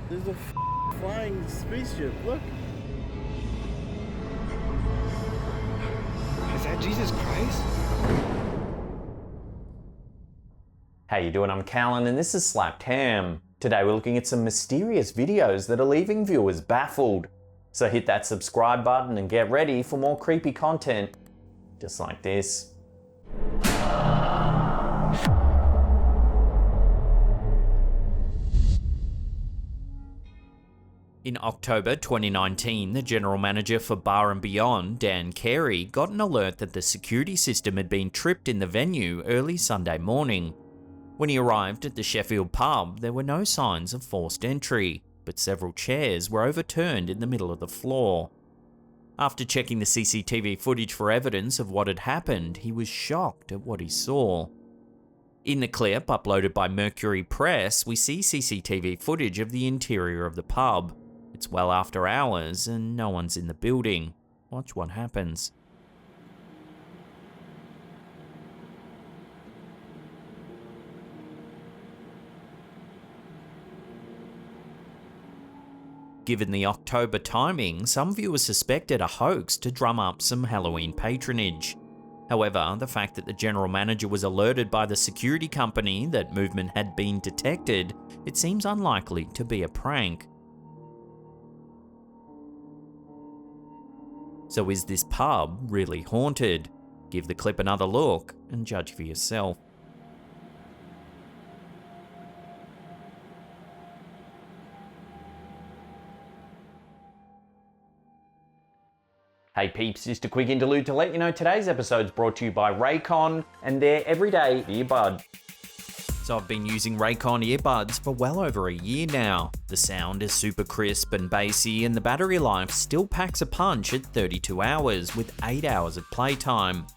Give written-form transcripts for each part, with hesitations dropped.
There's a flying spaceship. Look. Is that Jesus Christ? How you doing? I'm Callan and this is Slapped Ham. Today we're looking at some mysterious videos that are leaving viewers baffled. So hit that subscribe button and get ready for more creepy content just like this. In October 2019, the general manager for Bar and Beyond, Dan Carey, got an alert that the security system had been tripped in the venue early Sunday morning. When he arrived at the Sheffield pub, there were no signs of forced entry, but several chairs were overturned in the middle of the floor. After checking the CCTV footage for evidence of what had happened, he was shocked at what he saw. In the clip uploaded by Mercury Press, we see CCTV footage of the interior of the pub. It's well after hours and no one's in the building. Watch what happens. Given the October timing, some viewers suspected a hoax to drum up some Halloween patronage. However, the fact that the general manager was alerted by the security company that movement had been detected, it seems unlikely to be a prank. So is this pub really haunted? Give the clip another look and judge for yourself. Hey peeps, just a quick interlude to let you know today's episode is brought to you by Raycon and their everyday earbud. So I've been using Raycon earbuds for well over a year now. The sound is super crisp and bassy and the battery life still packs a punch at 32 hours with 8 hours of playtime.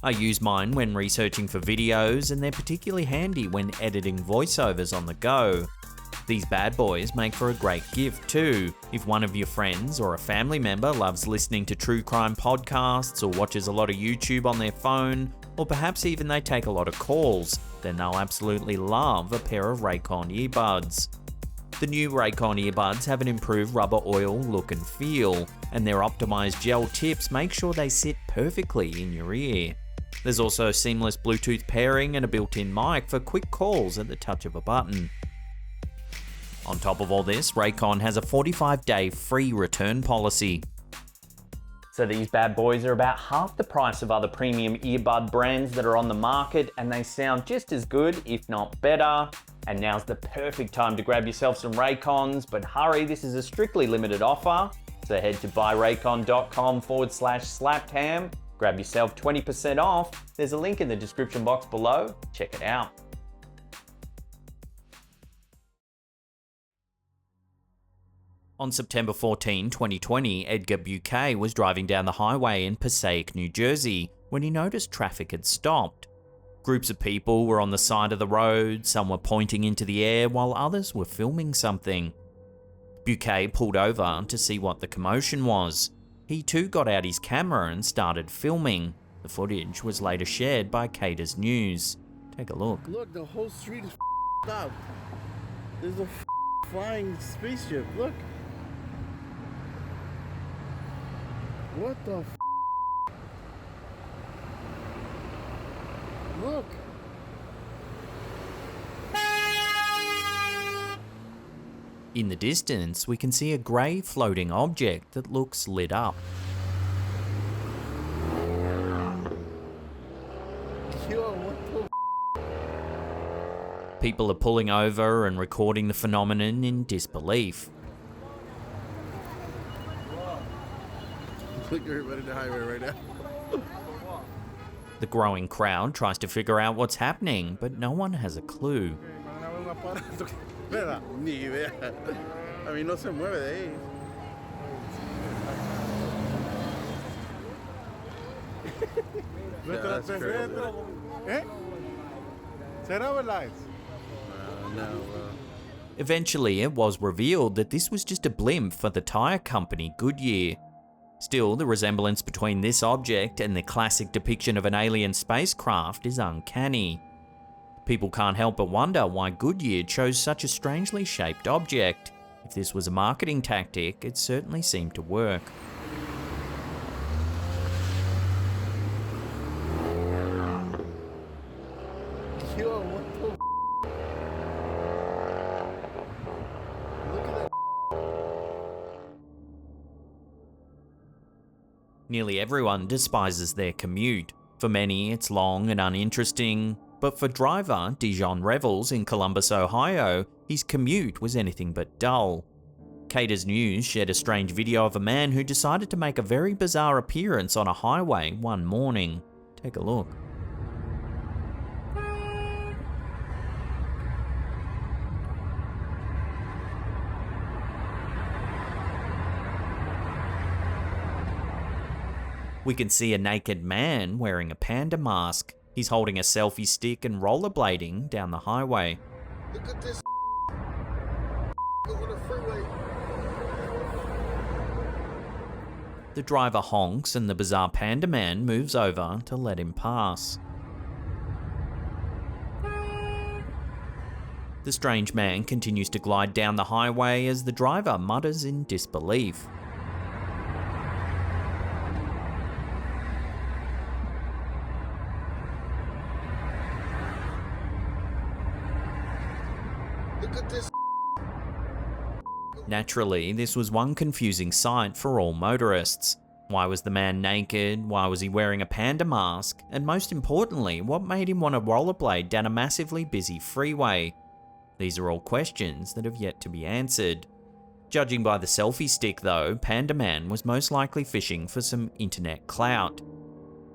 I use mine when researching for videos and they're particularly handy when editing voiceovers on the go. These bad boys make for a great gift too. If one of your friends or a family member loves listening to true crime podcasts or watches a lot of YouTube on their phone, or perhaps even they take a lot of calls, then they'll absolutely love a pair of Raycon earbuds. The new Raycon earbuds have an improved rubber oil look and feel, and their optimized gel tips make sure they sit perfectly in your ear. There's also seamless Bluetooth pairing and a built-in mic for quick calls at the touch of a button. On top of all this, Raycon has a 45-day free return policy. So these bad boys are about half the price of other premium earbud brands that are on the market, and they sound just as good, if not better. And now's the perfect time to grab yourself some Raycons, but hurry, this is a strictly limited offer. So head to buyraycon.com/slappedham, grab yourself 20% off. There's a link in the description box below. Check it out. On September 14, 2020, Edgar Bucay was driving down the highway in Passaic, New Jersey, when he noticed traffic had stopped. Groups of people were on the side of the road, some were pointing into the air while others were filming something. Bucay pulled over to see what the commotion was. He too got out his camera and started filming. The footage was later shared by Caters News. Take a look. Look, the whole street is up. There's a flying spaceship. Look. What the Look. In the distance, we can see a grey floating object that looks lit up. Yo, what the People are pulling over and recording the phenomenon in disbelief. Look at everybody on the highway right now. The growing crowd tries to figure out what's happening, but no one has a clue. Ni idea. A mí no se mueve de ahí. That's crazy. No. Eventually, it was revealed that this was just a blimp for the tyre company Goodyear. Still, the resemblance between this object and the classic depiction of an alien spacecraft is uncanny. People can't help but wonder why Goodyear chose such a strangely shaped object. If this was a marketing tactic, it certainly seemed to work. Yo, what the Look at that. Nearly everyone despises their commute. For many, it's long and uninteresting, but for driver Dijon Revels in Columbus, Ohio, his commute was anything but dull. Cater's News shared a strange video of a man who decided to make a very bizarre appearance on a highway one morning. Take a look. We can see a naked man wearing a panda mask. He's holding a selfie stick and rollerblading down the highway. Look at this on the freeway. The driver honks and the bizarre panda man moves over to let him pass. The strange man continues to glide down the highway as the driver mutters in disbelief. Look at this. Naturally, this was one confusing sight for all motorists. Why was the man naked? Why was he wearing a panda mask? And most importantly, what made him want to rollerblade down a massively busy freeway? These are all questions that have yet to be answered. Judging by the selfie stick though, Panda Man was most likely fishing for some internet clout.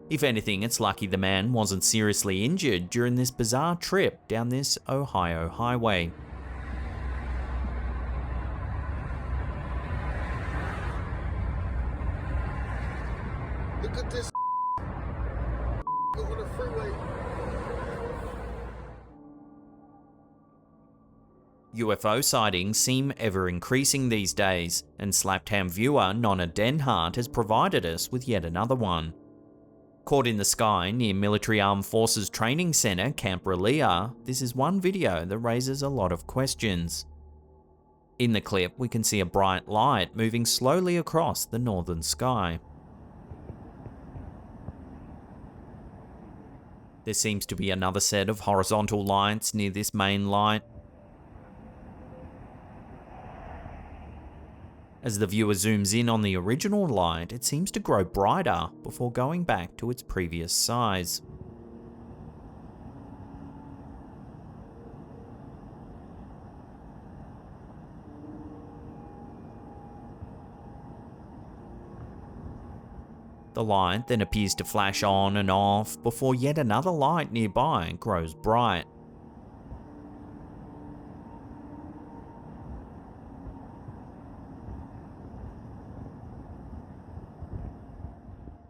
If anything, it's lucky the man wasn't seriously injured during this bizarre trip down this Ohio highway. Look at this on the freeway. UFO sightings seem ever increasing these days, and Slaptown viewer Nonna Denhart has provided us with yet another one. Caught in the sky near Military Armed Forces Training Center, Camp Relea, this is one video that raises a lot of questions. In the clip, we can see a bright light moving slowly across the northern sky. There seems to be another set of horizontal lights near this main light. As the viewer zooms in on the original light, it seems to grow brighter before going back to its previous size. The light then appears to flash on and off before yet another light nearby grows bright.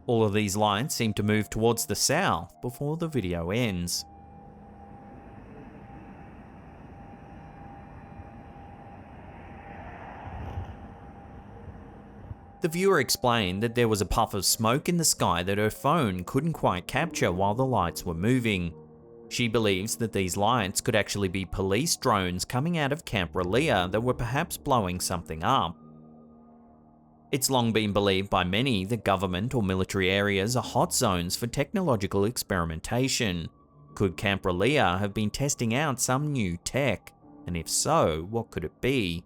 All of these lights seem to move towards the south before the video ends. The viewer explained that there was a puff of smoke in the sky that her phone couldn't quite capture while the lights were moving. She believes that these lights could actually be police drones coming out of Camp Relea that were perhaps blowing something up. It's long been believed by many that government or military areas are hot zones for technological experimentation. Could Camp Relea have been testing out some new tech? And if so, what could it be?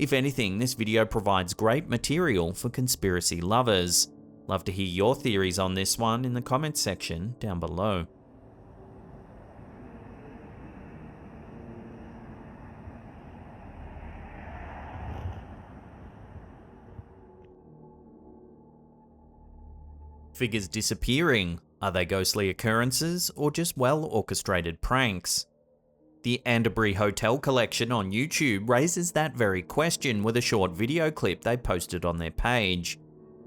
If anything, this video provides great material for conspiracy lovers. Love to hear your theories on this one in the comments section down below. Figures disappearing. Are they ghostly occurrences or just well-orchestrated pranks? The Anderbury Hotel collection on YouTube raises that very question with a short video clip they posted on their page.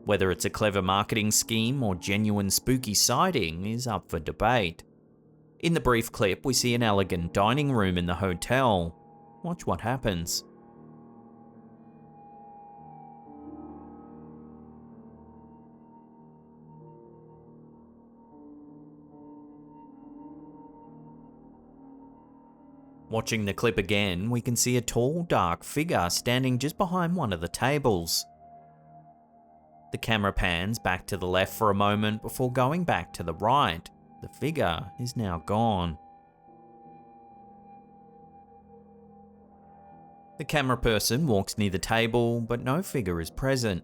Whether it's a clever marketing scheme or genuine spooky sighting is up for debate. In the brief clip, we see an elegant dining room in the hotel. Watch what happens. Watching the clip again, we can see a tall, dark figure standing just behind one of the tables. The camera pans back to the left for a moment before going back to the right. The figure is now gone. The camera person walks near the table, but no figure is present.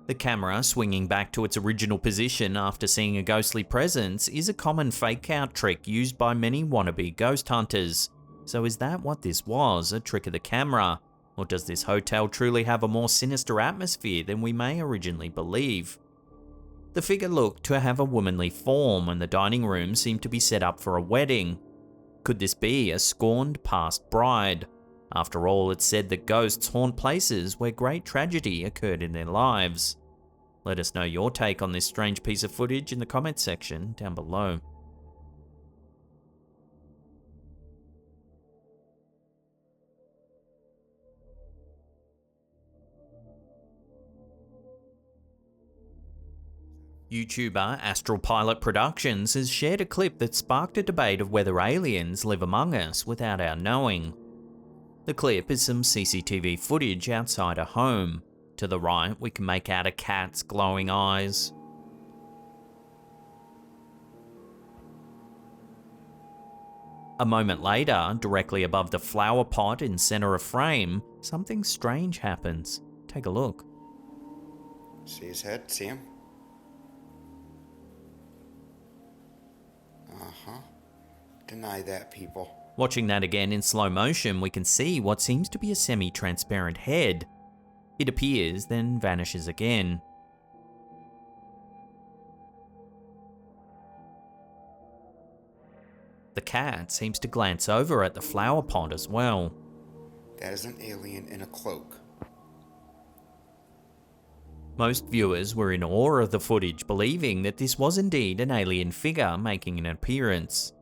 The camera swinging back to its original position after seeing a ghostly presence is a common fake-out trick used by many wannabe ghost hunters. So is that what this was, a trick of the camera? Or does this hotel truly have a more sinister atmosphere than we may originally believe? The figure looked to have a womanly form, and the dining room seemed to be set up for a wedding. Could this be a scorned past bride? After all, it's said that ghosts haunt places where great tragedy occurred in their lives. Let us know your take on this strange piece of footage in the comments section down below. YouTuber Astral Pilot Productions has shared a clip that sparked a debate of whether aliens live among us without our knowing. The clip is some CCTV footage outside a home. To the right, we can make out a cat's glowing eyes. A moment later, directly above the flower pot in center of frame, something strange happens. Take a look. See his head? See him? Deny that, people. Watching that again in slow motion, we can see what seems to be a semi-transparent head. It appears, then vanishes again. The cat seems to glance over at the flower pot as well. That is an alien in a cloak. Most viewers were in awe of the footage, believing that this was indeed an alien figure making an appearance.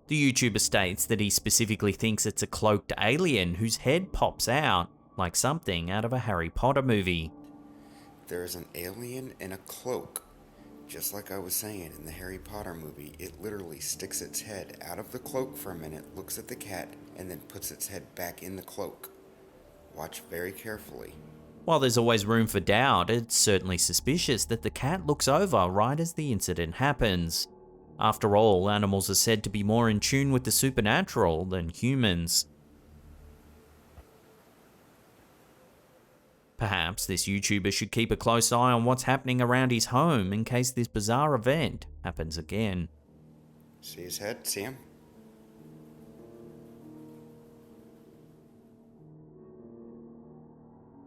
The YouTuber states that he specifically thinks it's a cloaked alien whose head pops out, like something out of a Harry Potter movie. There is an alien in a cloak. Just like I was saying in the Harry Potter movie, it literally sticks its head out of the cloak for a minute, looks at the cat, and then puts its head back in the cloak. Watch very carefully. While there's always room for doubt, it's certainly suspicious that the cat looks over right as the incident happens. After all, animals are said to be more in tune with the supernatural than humans. Perhaps this YouTuber should keep a close eye on what's happening around his home in case this bizarre event happens again. See his head? See him?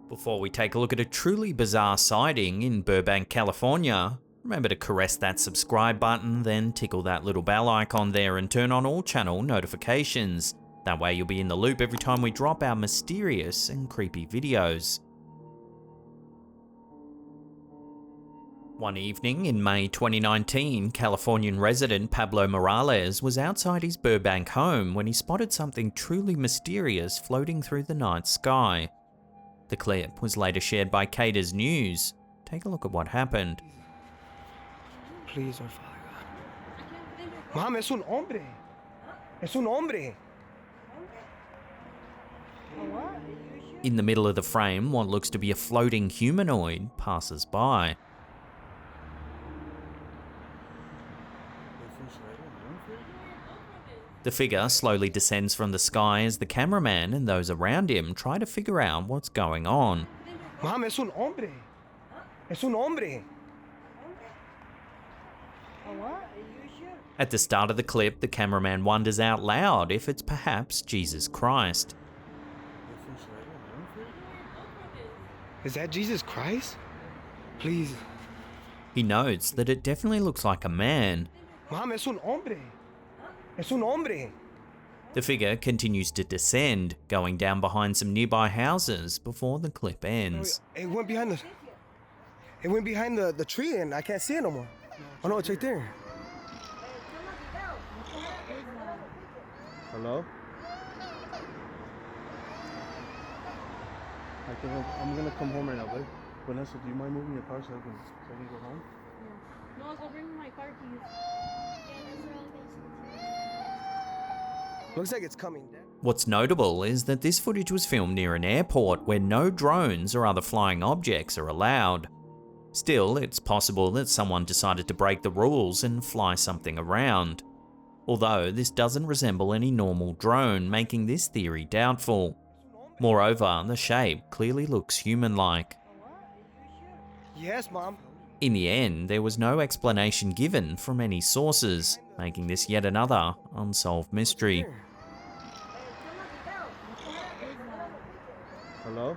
Before we take a look at a truly bizarre sighting in Burbank, California, remember to caress that subscribe button, then tickle that little bell icon there and turn on all channel notifications. That way you'll be in the loop every time we drop our mysterious and creepy videos. One evening in May 2019, Californian resident Pablo Morales was outside his Burbank home when he spotted something truly mysterious floating through the night sky. The clip was later shared by Cater's News. Take a look at what happened. Please, our Father God. Mom, es un hombre. Es un hombre. In the middle of the frame, what looks to be a floating humanoid passes by. The figure slowly descends from the sky as the cameraman and those around him try to figure out what's going on. Mom, es un hombre. Es un hombre. At the start of the clip, the cameraman wonders out loud if it's perhaps Jesus Christ. Is that Jesus Christ? Please. He notes that it definitely looks like a man. Mom, es un hombre. Es un hombre. The figure continues to descend, going down behind some nearby houses before the clip ends. It went behind the tree and I can't see it no more. Oh no, it's right there. Hello? I think I'm gonna come home right now, buddy. Vanessa, do you mind moving your car so I can go home? No, I'll go bring my car keys. Looks like it's coming down. What's notable is that this footage was filmed near an airport where no drones or other flying objects are allowed. Still, it's possible that someone decided to break the rules and fly something around. Although this doesn't resemble any normal drone, making this theory doubtful. Moreover, the shape clearly looks human-like. Yes, Mom. In the end, there was no explanation given from any sources, making this yet another unsolved mystery. Hello?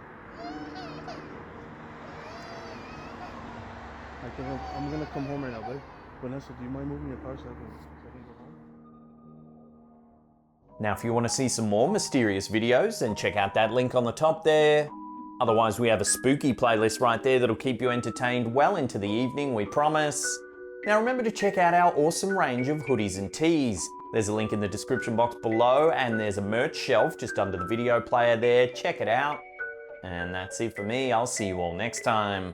I'm gonna come home right now, babe. Vanessa, do you mind moving your car so I can go home? Now, if you want to see some more mysterious videos, then check out that link on the top there. Otherwise, we have a spooky playlist right there that'll keep you entertained well into the evening, we promise. Now, remember to check out our awesome range of hoodies and tees. There's a link in the description box below, and there's a merch shelf just under the video player there. Check it out. And that's it for me. I'll see you all next time.